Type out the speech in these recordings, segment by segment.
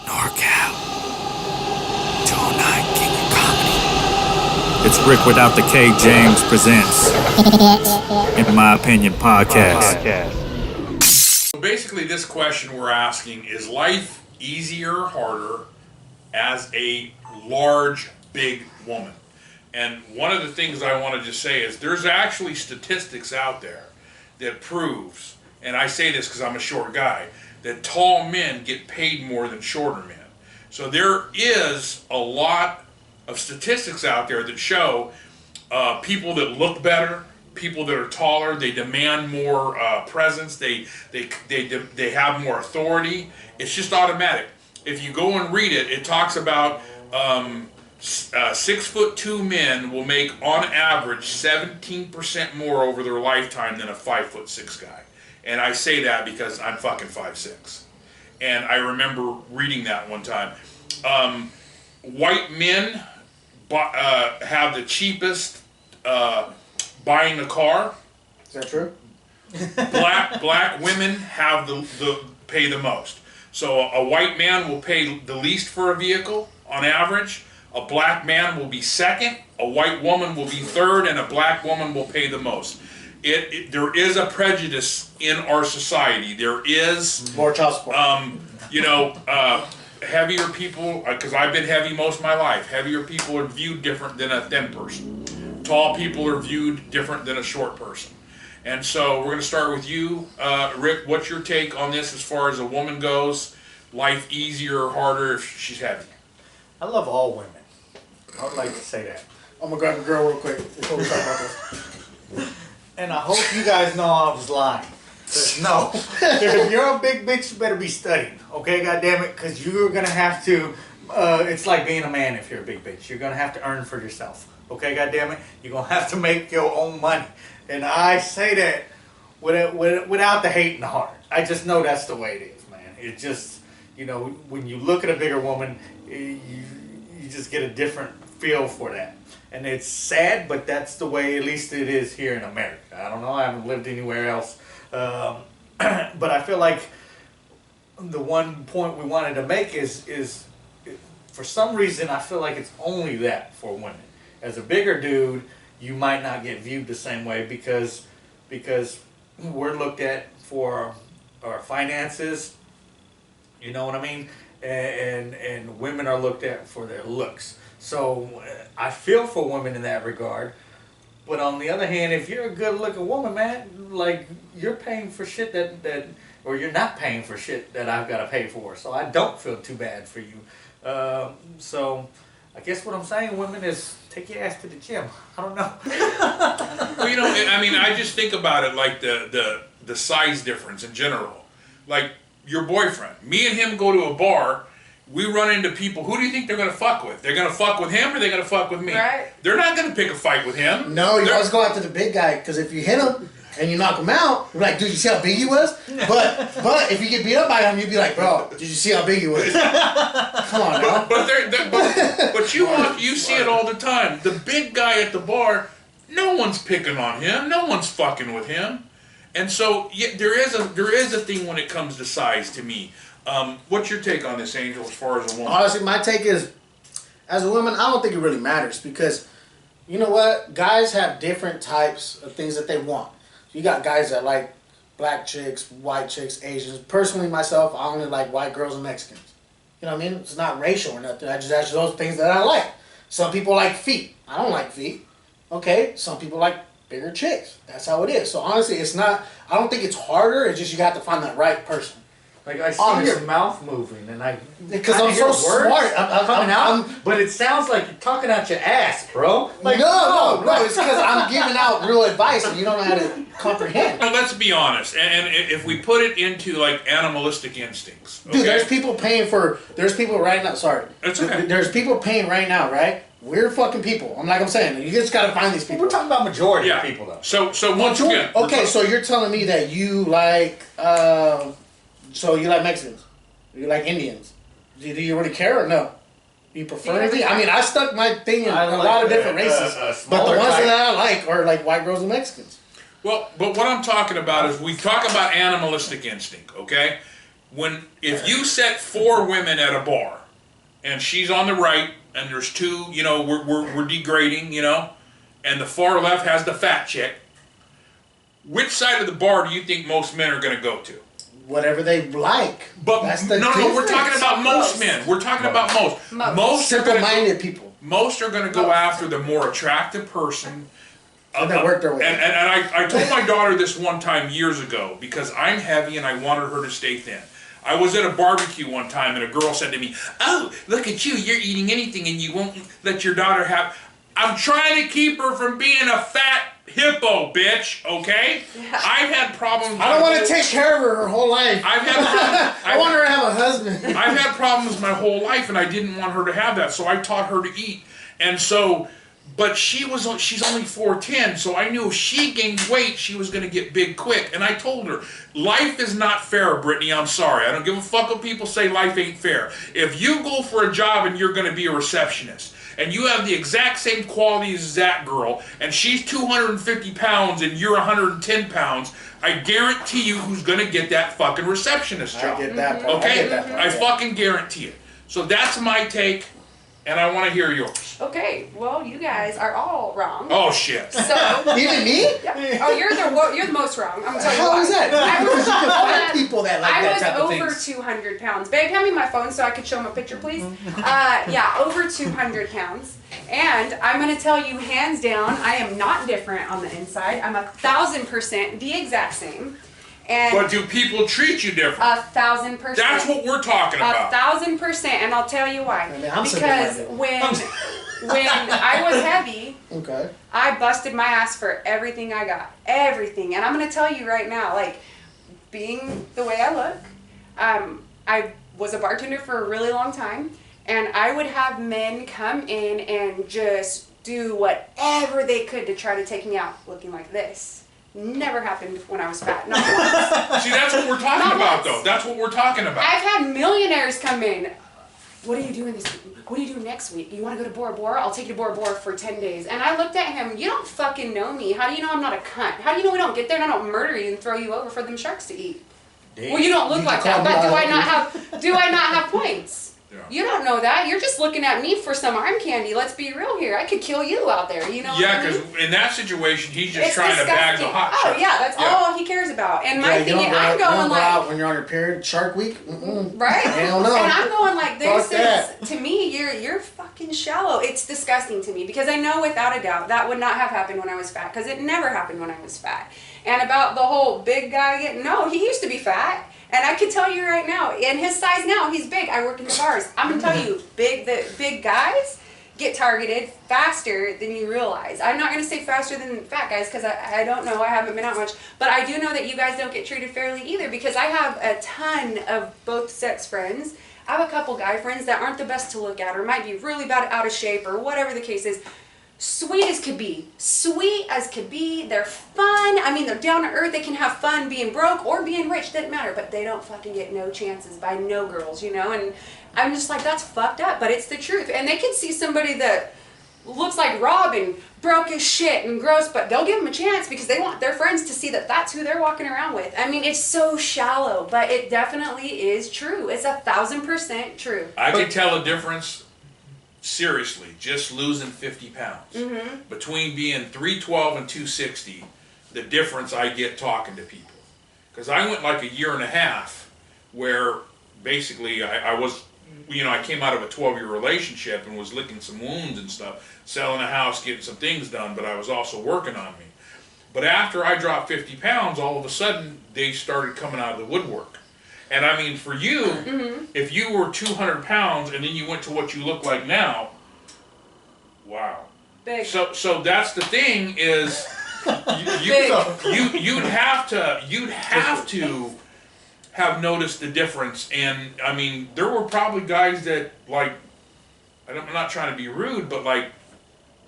NorCal. 209 King of Comedy. It's Rick without the K. James presents, in my opinion, podcast. Basically, this question we're asking is life easier or harder as a large, big woman? And one of the things I want to just say is there's actually statistics out there that proves, and I say this because I'm a short guy, that tall men get paid more than shorter men. So there is a lot of statistics out there that show people that look better, people that are taller, they demand more presence, they have more authority. It's just automatic. If you go and read it, it talks about 6'2" men will make on average 17% more over their lifetime than a 5'6" guy. And I say that because I'm fucking 5'6". And I remember reading that one time. White men have the cheapest buying a car. Is that true? Black women have the pay the most. So a white man will pay the least for a vehicle on average. A black man will be second. A white woman will be third, and a black woman will pay the most. There is a prejudice in our society. There is more child support. Heavier people, because I've been heavy most of my life. Heavier people are viewed different than a thin person. Tall people are viewed different than a short person. And so we're going to start with you, Rick. What's your take on this as far as a woman goes? Life easier or harder if she's heavy? I love all women. I would like to say that. I'm gonna grab a girl real quick before we talk about this. And I hope you guys know I was lying. No. If you're a big bitch, you better be studying. Okay, goddammit? Because you're going to have to, it's like being a man if you're a big bitch. You're going to have to earn for yourself. Okay, goddammit? You're going to have to make your own money. And I say that without the hate in the heart. I just know that's the way it is, man. It just, when you look at a bigger woman, you just get a different feel for that. And it's sad, but that's the way at least it is here in America. I don't know. I haven't lived anywhere else. But I feel like the one point we wanted to make is for some reason I feel like it's only that for women. As a bigger dude, you might not get viewed the same way because we're looked at for our finances. You know what I mean? And women are looked at for their looks. So I feel for women in that regard. But on the other hand, if you're a good-looking woman, man, like, you're paying for shit or you're not paying for shit that I've got to pay for. So I don't feel too bad for you. So I guess what I'm saying, women, is take your ass to the gym. I don't know. Well, I just think about it like the size difference in general. Like, your boyfriend. Me and him go to a bar. We run into people. Who do you think they're going to fuck with? They're going to fuck with him or they're going to fuck with me? Right. They're not going to pick a fight with him. No, you always go after the big guy, because if you hit him and you knock him out, you're like, dude, you see how big he was? But if you get beat up by him, you'd be like, bro, did you see how big he was? Come on now. But you see it all the time. The big guy at the bar, no one's picking on him. No one's fucking with him. And so there is a thing when it comes to size to me. What's your take on this, Angel, as far as a woman? Honestly, my take is, as a woman, I don't think it really matters, because, you know what? Guys have different types of things that they want. You got guys that like black chicks, white chicks, Asians. Personally, myself, I only like white girls and Mexicans. You know what I mean? It's not racial or nothing. I just ask those things that I like. Some people like feet. I don't like feet. Okay? Some people like bigger chicks. That's how it is. So honestly, it's not, I don't think it's harder. It's just you got to find that right person. Like, I see your mouth moving, and because I'm so smart. I'm coming out, but it sounds like you're talking out your ass, bro. Like, no. It's because I'm giving out real advice, and you don't know how to comprehend. Well, let's be honest, and if we put it into like animalistic instincts, okay? Dude, there's people right now. Sorry, it's okay. There's people paying right now, right? Weird fucking people. I'm saying, you just gotta find these people. We're talking about majority of people, though. So once again, okay, so you're telling me that you like. So you like Mexicans? You like Indians? Do you really care or no? Do you prefer anything? I mean, I stuck my thing in a lot of different races, but the ones that I like are like white girls and Mexicans. Well, but what I'm talking about is we talk about animalistic instinct, okay? if you set 4 women at a bar, and she's on the right, and there's 2, you know, we're degrading, you know, and the far left has the fat chick. Which side of the bar do you think most men are going to go to? Whatever they like. But that's the no, we're talking about most men. We're talking about most. Most simple-minded people. Most are going to go after the more attractive person. And they work their way. And I told my daughter this one time years ago because I'm heavy and I wanted her to stay thin. I was at a barbecue one time and a girl said to me, "Oh, look at you, you're eating anything and you won't let your daughter have..." I'm trying to keep her from being a fat hippo, bitch, okay? Yeah. I've had problems... I don't want to take care of her whole life. I've had problems... I want her to have a husband. I've had problems my whole life and I didn't want her to have that, so I taught her to eat. And so... But she's only 4'10", so I knew if she gained weight, she was going to get big quick. And I told her, life is not fair, Brittany. I'm sorry. I don't give a fuck what people say life ain't fair. If you go for a job and you're going to be a receptionist, and you have the exact same qualities as that girl, and she's 250 pounds and you're 110 pounds, I guarantee you who's going to get that fucking receptionist job. I get that part. Okay? I get that part. I fucking guarantee it. So that's my take. And I want to hear yours. Okay, well, you guys are all wrong. Oh shit! So even me? Yeah. Oh, you're the most wrong. I'm telling you. How is that? I was find people that like that type of I was over 200 pounds. Babe, hand me my phone so I could show him a picture, please. Yeah, over 200 pounds. And I'm gonna tell you, hands down, I am not different on the inside. I'm 1,000% the exact same. And but do people treat you different? 1,000%. That's what we're talking about. 1,000%, and I'll tell you why. Because when I was heavy, okay, I busted my ass for everything I got, everything. And I'm gonna tell you right now, like, being the way I look, I was a bartender for a really long time, and I would have men come in and just do whatever they could to try to take me out, looking like this. Never happened when I was fat. Not once. See, that's what we're talking about, though. That's what we're talking about. I've had millionaires come in. What are you doing this week? What are you doing next week? You want to go to Bora Bora? I'll take you to Bora Bora for 10 days. And I looked at him. You don't fucking know me. How do you know I'm not a cunt? How do you know we don't get there and I don't murder you and throw you over for them sharks to eat? Damn. Well, you don't look like that. But do I not have points? Yeah. You don't know that. You're just looking at me for some arm candy. Let's be real here. I could kill you out there. You know. Yeah, because in that situation, he's just trying to bag the hot chick. Oh yeah, that's all he cares about. And my thing, I'm going like when you're on your period, Shark Week. Right. Hell no. And I'm going like this is to me. You're fucking shallow. It's disgusting to me because I know without a doubt that would not have happened when I was fat because it never happened when I was fat. And about the whole big guy getting he used to be fat. And I can tell you right now, in his size now, he's big. I work in the bars. I'm gonna tell you, the big guys get targeted faster than you realize. I'm not gonna say faster than fat guys because I don't know. I haven't been out much, but I do know that you guys don't get treated fairly either because I have a ton of both sex friends. I have a couple guy friends that aren't the best to look at or might be really bad out of shape or whatever the case is. Sweet as could be, they're fun, I mean, they're down to earth, they can have fun being broke or being rich, doesn't matter, but they don't fucking get no chances by no girls, you know, and I'm just like, that's fucked up, but it's the truth, and they can see somebody that looks like Rob and broke as shit and gross, but they'll give them a chance because they want their friends to see that that's who they're walking around with. I mean, it's so shallow, but it definitely is true. It's 1,000% true. I can tell a difference. Seriously, just losing 50 pounds. Between being 312 and 260, the difference I get talking to people. Because I went like a year and a half where basically I was, you know, I came out of a 12-year relationship and was licking some wounds and stuff, selling a house, getting some things done, but I was also working on me. But after I dropped 50 pounds, all of a sudden, they started coming out of the woodwork. And I mean, for you, if you were 200 pounds and then you went to what you look like now, wow. Big. So that's the thing is, you'd have to have noticed the difference. And I mean, there were probably guys that like, I'm not trying to be rude, but like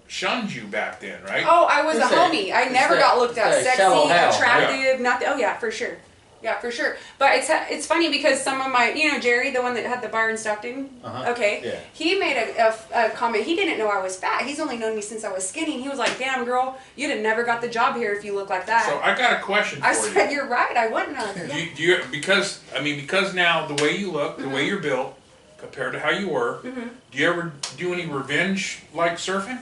shunned you back then, right? Oh, I was a homie. I never got looked at sexy, attractive, nothing. Oh yeah, for sure. Yeah, for sure. But it's funny because some of my, Jerry, the one that had the bar in Stockton, okay, Yeah. he made a comment. He didn't know I was fat. He's only known me since I was skinny. And he was like, damn, girl, you'd have never got the job here if you look like that. So I got a question for I you. said, you're right. I wouldn't have. Yeah. Do you because now the way you look, the way you're built, compared to how you were, do you ever do any revenge like surfing?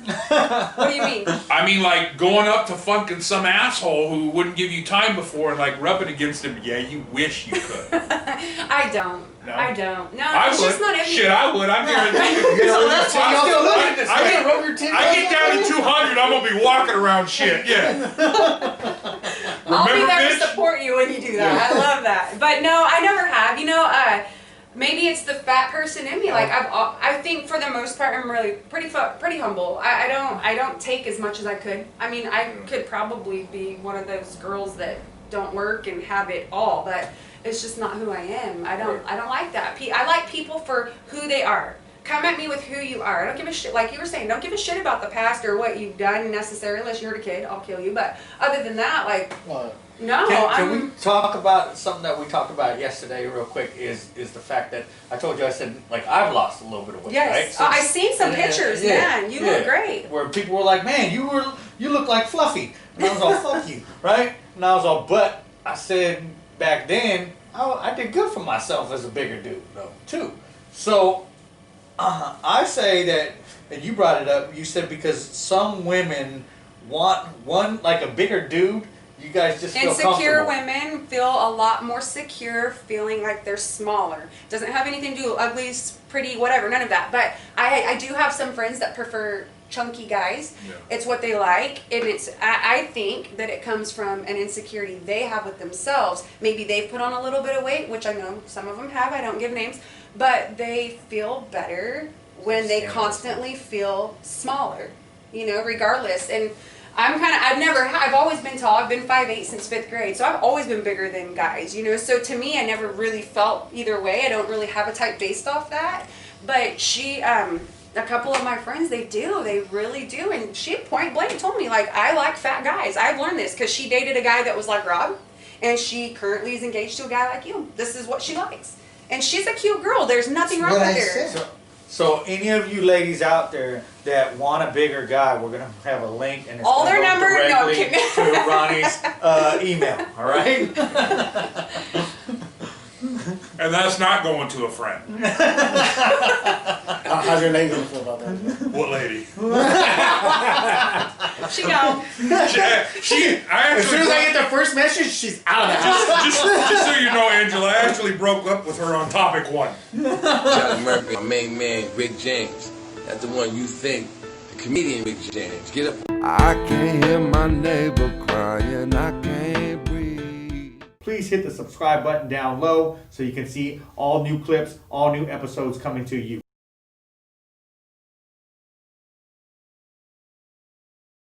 What do you mean? I mean, like going up to fucking some asshole who wouldn't give you time before and like rubbing against him. Yeah, you wish you could. I don't. No? I don't. No, I it's would. just not in me. Shit, I would. I'm guaranteed. I get down to 200, I'm gonna be walking around shit. Yeah. I'll be Remember, there bitch? to support you when you do that. I love that. But no, I never have. Maybe it's the fat person in me. Like I think for the most part, I'm really pretty humble. I don't take as much as I could. I mean, I could probably be one of those girls that don't work and have it all, but it's just not who I am. I don't like that. I like people for who they are. Come at me with who you are. I don't give a shit. Like you were saying, don't give a shit about the past or what you've done necessarily. Unless you hurt a kid, I'll kill you. But other than that, like. What? No, Can we talk about something that we talked about yesterday real quick is the fact that I told you, I said, like, I've lost a little bit of weight, yes. right? I've seen some pictures, man. You look great. Where people were like, man, you look like Fluffy. And I was all, fuck you, right? And I was all, but I said back then, I did good for myself as a bigger dude, though, too. So I say that, and you brought it up, you said because some women want like a bigger dude. You guys just feel Insecure comfortable. women feel a lot more secure feeling like they're smaller. Doesn't have anything to do with ugly, pretty, whatever, none of that. But I do have some friends that prefer chunky guys. Yeah. It's what they like, and I think that it comes from an insecurity they have with themselves. Maybe they've put on a little bit of weight, which I know some of them have, I don't give names, but they feel better when they constantly feel smaller, regardless. And I've always been tall. I've been 5'8" since 5th grade, so I've always been bigger than guys, So to me, I never really felt either way. I don't really have a type based off that. But a couple of my friends, they really do. And she point blank told me, like, I like fat guys. I've learned this because she dated a guy that was like Rob, and she currently is engaged to a guy like you. This is what she likes. And she's a cute girl. There's nothing wrong with her. So any of you ladies out there that want a bigger guy, we're gonna have a link and it's All gonna their go number? No, I'm directly kidding. to Ronnie's email. All right. And that's not going to a friend. How's your lady gonna feel about that? What lady? She gone. As soon as I get the first message, she's out of the house. just so you know, Angela, I actually broke up with her on topic 1. John Murphy, my main man, Rick James. That's the one you think, the comedian Rick James. Get up. I can't hear my neighbor crying, I can't breathe. Please hit the subscribe button down low so you can see all new clips, all new episodes coming to you.